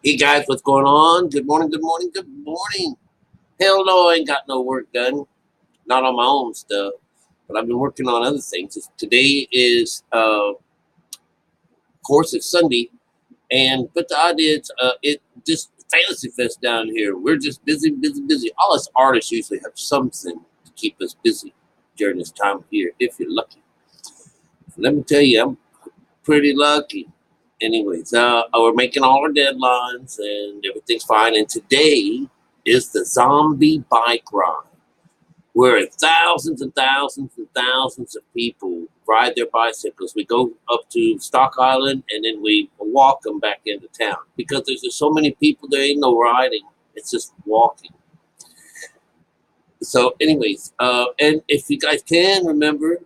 Hey guys, what's going on? Good morning, good morning, good morning. Hell no, I ain't got no work done. Not on my own stuff, but I've been working on other things. Today is, of course, it's Sunday, but the idea is, it just Fantasy Fest down here. We're just busy, busy, busy. All us artists usually have something to keep us busy during this time of year, if you're lucky. Let me tell you, I'm pretty lucky. Anyways, we're making all our deadlines and everything's fine. And today is the zombie bike ride, where thousands and thousands and thousands of people ride their bicycles. We go up to Stock Island and then we walk them back into town because there's just so many people. There ain't no riding; it's just walking. So, anyways, and if you guys can remember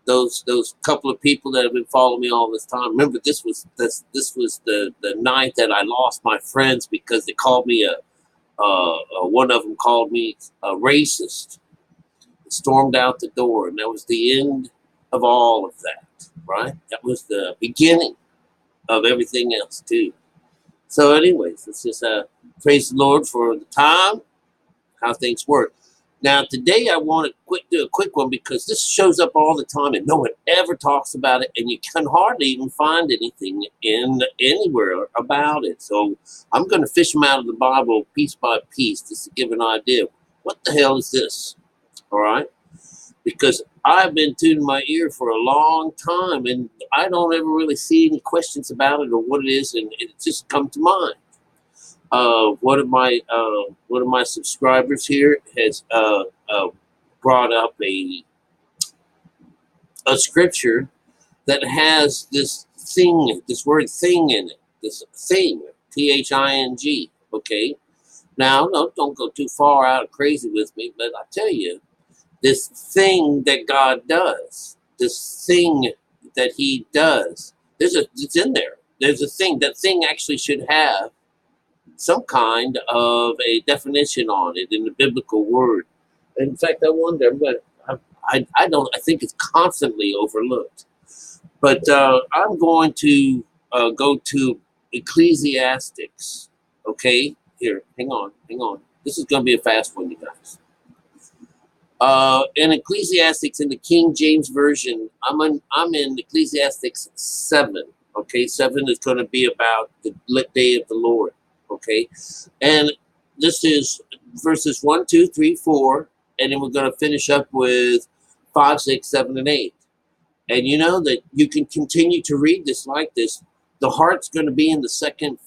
those couple of people that have been following me all this time. Remember, this was the night that I lost my friends because they called me one of them called me a racist. Stormed out the door, and that was the end of all of that. Right? That was the beginning of everything else too. So, anyways, let's just praise the Lord for the time, how things work. Now, today I want to do a quick one because this shows up all the time and no one ever talks about it, and you can hardly even find anything in anywhere about it. So I'm going to fish them out of the Bible piece by piece just to give an idea. What the hell is this? All right, because I've been tuning my ear for a long time, and I don't ever really see any questions about it or what it is, and it just come to mind. One of my subscribers here has brought up a scripture that has this word thing in it. This thing, thing. Okay. Now, no, don't go too far out crazy with me, but I tell you, this thing that God does, this thing that He does, it's in there. There's a thing. That thing actually should have some kind of a definition on it in the biblical word. In fact, I wonder. I don't. I think it's constantly overlooked. But I'm going to go to Ecclesiastics. Okay, here, hang on, hang on. This is going to be a fast one, you guys. In Ecclesiastics in the King James version, I'm in Ecclesiastics 7. Okay, 7 is going to be about the day of the Lord. Okay, and this is verses 1, 2, 3, 4, and then we're going to finish up with 5, 6, 7, and 8. And you know that you can continue to read this like this. The heart's going to be in the second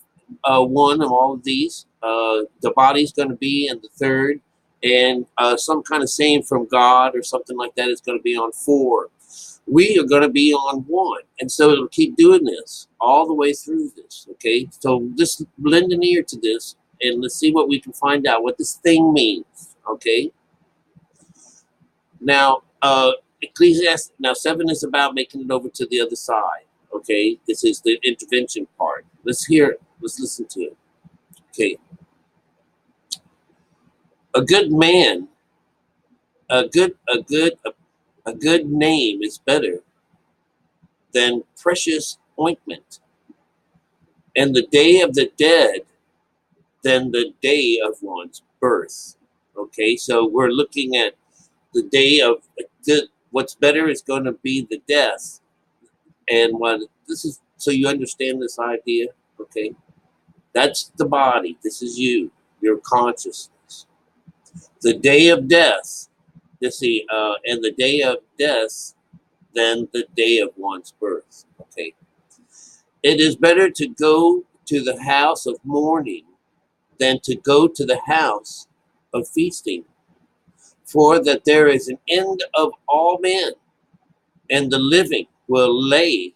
one of all of these. The body's going to be in the third, and some kind of saying from God or something like that is going to be on 4. We are going to be on 1, and so it'll keep doing this all the way through this. Okay, so just lend an ear to this, and let's see what we can find out what this thing means. Okay, now Ecclesiastes. Now 7 is about making it over to the other side. Okay, this is the intervention part. Let's hear it. Let's listen to it. Okay, a good man, a good name is better than precious ointment, and the day of the dead than the day of one's birth. Okay, so we're looking at the day of what's better is going to be the death, and what this is, so you understand this idea. Okay, that's the body. This is you, your consciousness. The day of death. You see, and the day of death than the day of one's birth. Okay, it is better to go to the house of mourning than to go to the house of feasting. For that there is an end of all men, and the living will lay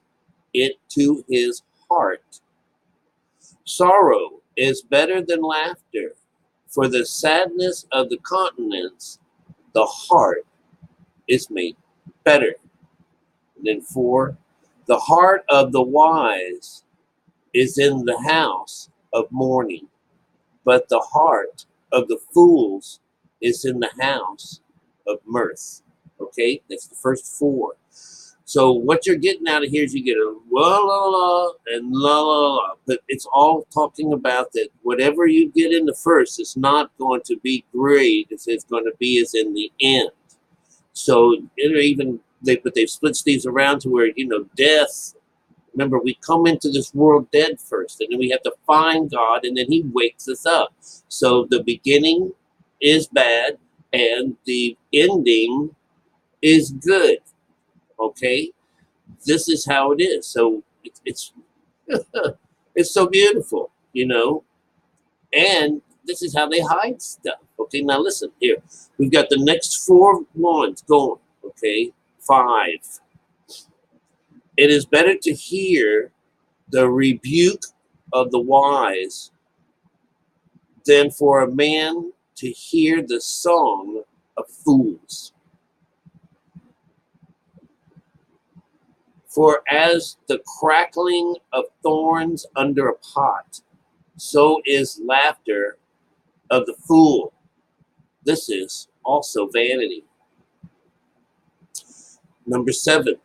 it to his heart. Sorrow is better than laughter, for the sadness of the countenance, the heart is made better. And then 4, the heart of the wise is in the house of mourning, but the heart of the fools is in the house of mirth. Okay, that's the first 4. So what you're getting out of here is you get a la la la and la la la, but it's all talking about that whatever you get in the first is not going to be great as it's going to be as in the end. So even they've split these around to where death. Remember, we come into this world dead first, and then we have to find God, and then He wakes us up. So the beginning is bad, and the ending is good. Okay, this is how it is. So it's it's so beautiful, and this is how they hide stuff. Okay, now listen here. We've got the next 4 ones going. Okay, 5. It is better to hear the rebuke of the wise than for a man to hear the song of fools. For as the crackling of thorns under a pot, so is laughter of the fool. This is also vanity. Number 7,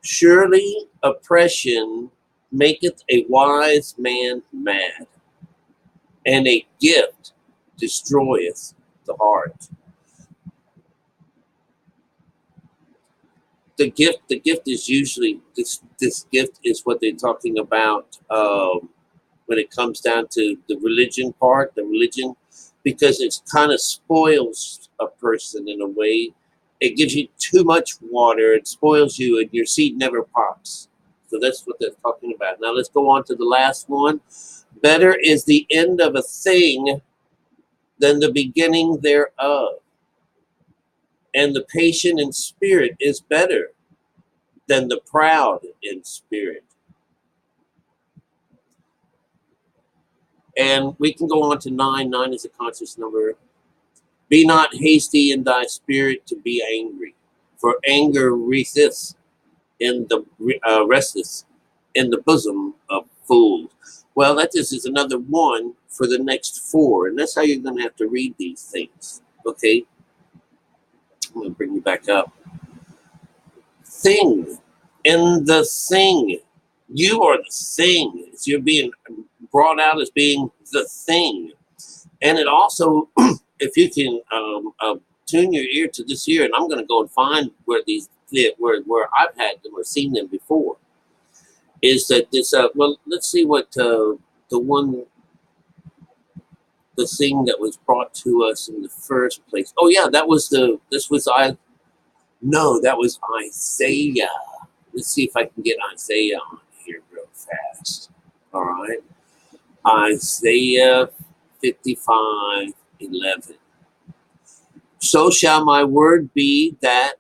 surely oppression maketh a wise man mad, and a gift destroyeth the heart. The gift is usually this gift is what they're talking about when it comes down to the religion part, because it kind of spoils a person in a way. It gives you too much water, it spoils you, and your seed never pops. So that's what they're talking about. Now let's go on to the last one. Better is the end of a thing than the beginning thereof. And the patient in spirit is better than the proud in spirit. And we can go on to 9. 9 is a conscious number. Be not hasty in thy spirit to be angry, for anger resteth in the resteth in the bosom of fools. Well, that just is another one for the next 4, and that's how you're going to have to read these things. Okay, I'm going to bring you back up. Thing in the thing, you are the thing. You're being brought out as being the thing, and it also, if you can tune your ear to this here, and I'm going to go and find where these where I've had them or seen them before. Is that this? Well, let's see what the thing that was brought to us in the first place. Oh yeah, that was that was Isaiah. Let's see if I can get Isaiah on here real fast. All right, Isaiah 55:11. So shall my word be that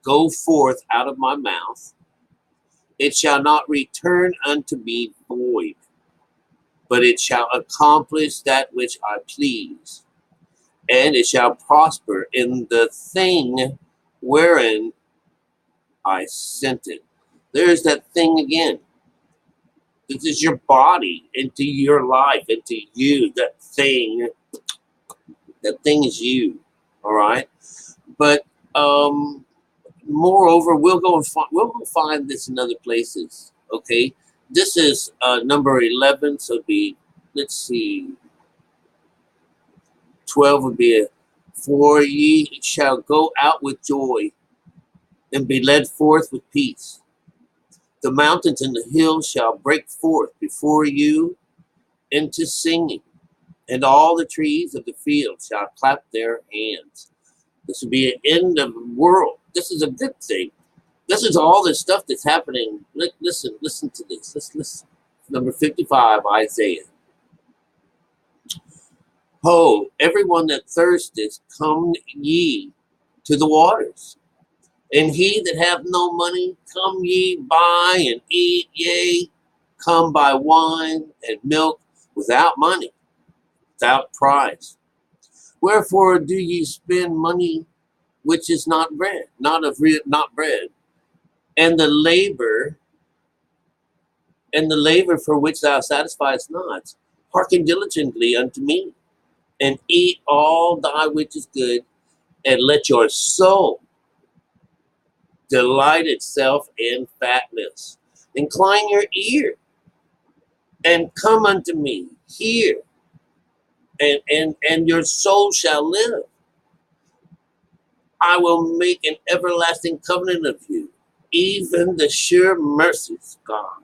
go forth out of my mouth. It shall not return unto me void, but it shall accomplish that which I please, and it shall prosper in the thing wherein I sent it. There's that thing again. This is your body, into your life, into you. That thing is you. All right, but moreover, we'll go find this in other places. Okay, this is number 11, so it'd be, let's see, 12 would be for ye shall go out with joy and be led forth with peace. The mountains and the hills shall break forth before you into singing, and all the trees of the field shall clap their hands. This will be an end of the world. This is a good thing. This is all this stuff that's happening. Listen to this. Let's listen. Number 55, Isaiah. Ho, everyone that thirsteth, come ye to the waters. And he that hath no money, come ye buy and eat, yea, come buy wine and milk without money, without price. Wherefore do ye spend money which is not bread, not bread, and the labor for which thou satisfiest not? Hearken diligently unto me, and eat all thy which is good, and let your soul delight itself in fatness. Incline your ear and come unto me, hear, and your soul shall live. I will make an everlasting covenant of you, even the sure mercies, God.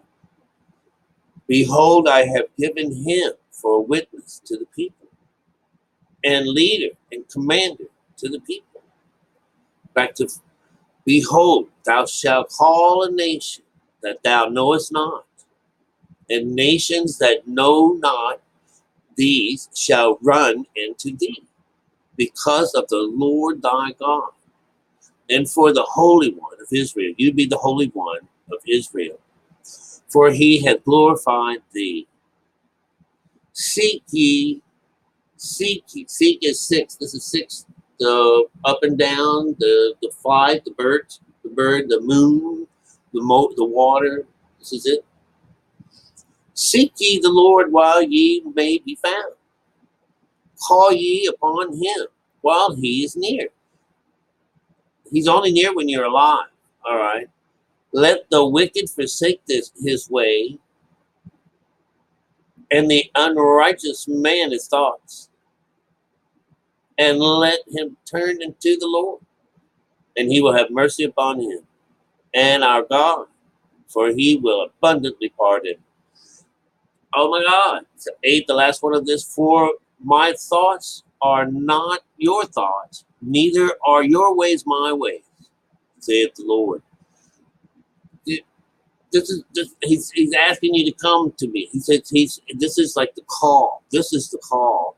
Behold, I have given him for a witness to the people, and leader and commander to the people. Back to, behold, thou shalt call a nation that thou knowest not, and nations that know not these shall run into thee, because of the Lord thy God, and for the Holy One of Israel. You be the Holy One of Israel, for he hath glorified thee. Seek ye, seek ye. Seek is six. This is six. The up and down, the flight, the bird, the moon, the water. This is it. Seek ye the Lord while ye may be found. Call ye upon him while he is near. He's only near when you're alive. All right. Let the wicked forsake his way, and the unrighteous man his thoughts, and let him turn unto the Lord, and he will have mercy upon him, and our God, for he will abundantly pardon. Oh my God. So 8, the last one of this. For my thoughts are not your thoughts, neither are your ways my ways, saith the Lord. He's asking you to come to me. He says this is like the call. This is the call,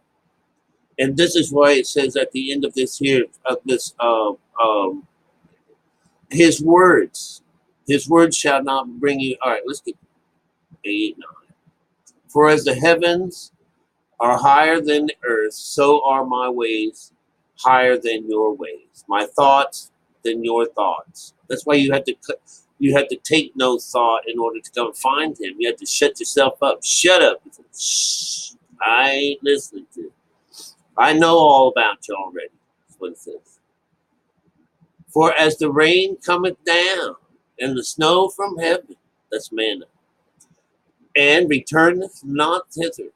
and this is why it says at the end of this here of this his words shall not bring you. All right, let's get 8, 9. For as the heavens are higher than the earth, so are my ways higher than your ways. My thoughts than your thoughts. That's why you have to take no thought in order to come find him. You have to shut yourself up. Shut up. Shh. I ain't listening to you. I know all about you already. That's what it says. For as the rain cometh down, and the snow from heaven, that's manna, and returneth not thither,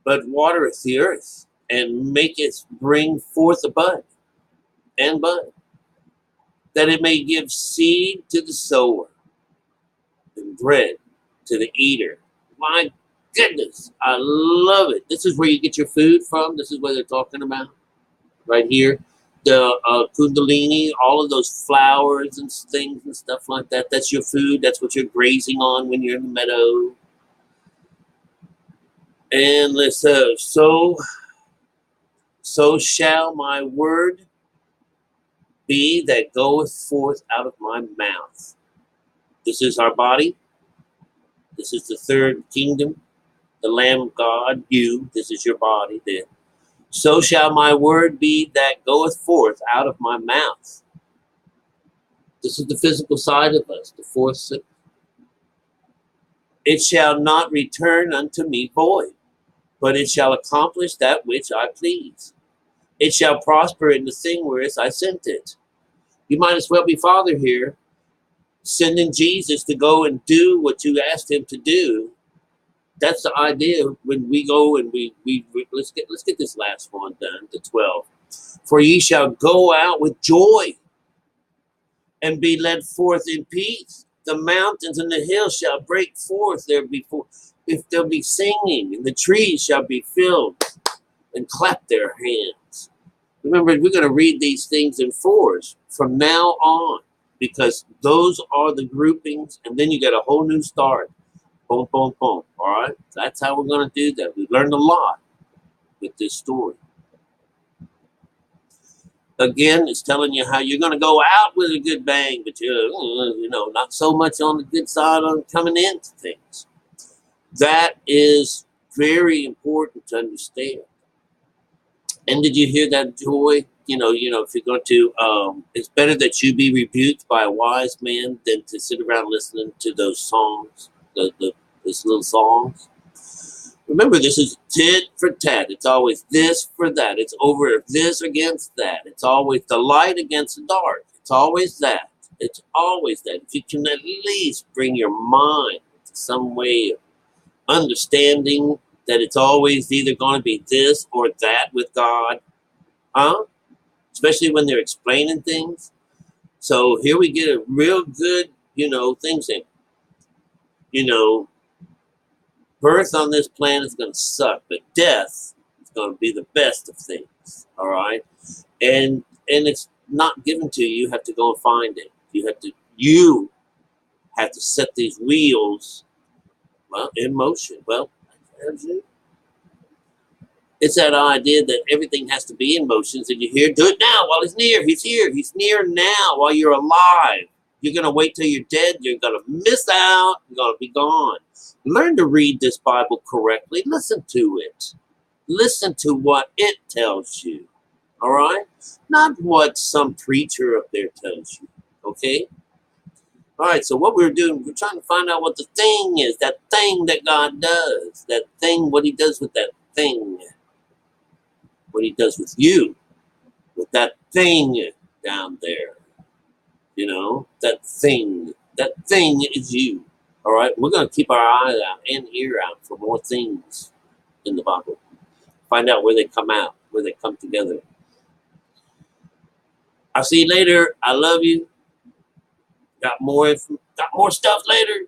but watereth the earth, and maketh bring forth a bud, that it may give seed to the sower, and bread to the eater. My goodness, I love it. This is where you get your food from. This is what they're talking about right here. The kundalini, all of those flowers and things and stuff like that. That's your food. That's what you're grazing on when you're in the meadow. And let's so shall my word be that goeth forth out of my mouth. This is our body. This is the third kingdom, the Lamb of God, you. This is your body then. So shall my word be that goeth forth out of my mouth. This is the physical side of us, the fourth. It shall not return unto me void, but it shall accomplish that which I please. It shall prosper in the thing whereas I sent it. You might as well be Father here, sending Jesus to go and do what you asked him to do. That's the idea when we go and we let's get this last one done, the 12. For ye shall go out with joy and be led forth in peace. The mountains and the hills shall break forth there before. If there'll be singing, and the trees shall be filled and clap their hands. Remember, we're going to read these things in fours from now on, because those are the groupings, and then you get a whole new start. Boom, boom, boom. All right? That's how we're going to do that. We learned a lot with this story. Again, it's telling you how you're going to go out with a good bang, but you're, not so much on the good side on coming into things. That is very important to understand. And did you hear that, Joy? If you're going to, it's better that you be rebuked by a wise man than to sit around listening to those songs, those little songs. Remember, this is tit for tat. It's always this for that. It's over this against that. It's always the light against the dark. It's always that. It's always that. If you can at least bring your mind to some way of understanding that it's always either going to be this or that with God, huh? Especially when they're explaining things. So here we get a real good, thing saying, you know, birth on this planet is going to suck, but death is going to be the best of things. All right, and it's not given to you. You have to go and find it. You have to set these wheels, well, in motion. Well, it's that idea that everything has to be in motion. And you hear, do it now while he's near. He's here. He's near now while you're alive. You're going to wait till you're dead. You're going to miss out. You're going to be gone. Learn to read this Bible correctly. Listen to it. Listen to what it tells you. All right? Not what some preacher up there tells you. Okay? All right, so what we're doing, we're trying to find out what the thing is, that thing that God does, that thing, what he does with that thing, what he does with you, with that thing down there, that thing is you. All right, we're going to keep our eye out and ear out for more things in the Bible. Find out where they come out, where they come together. I'll see you later. I love you. Got more stuff later.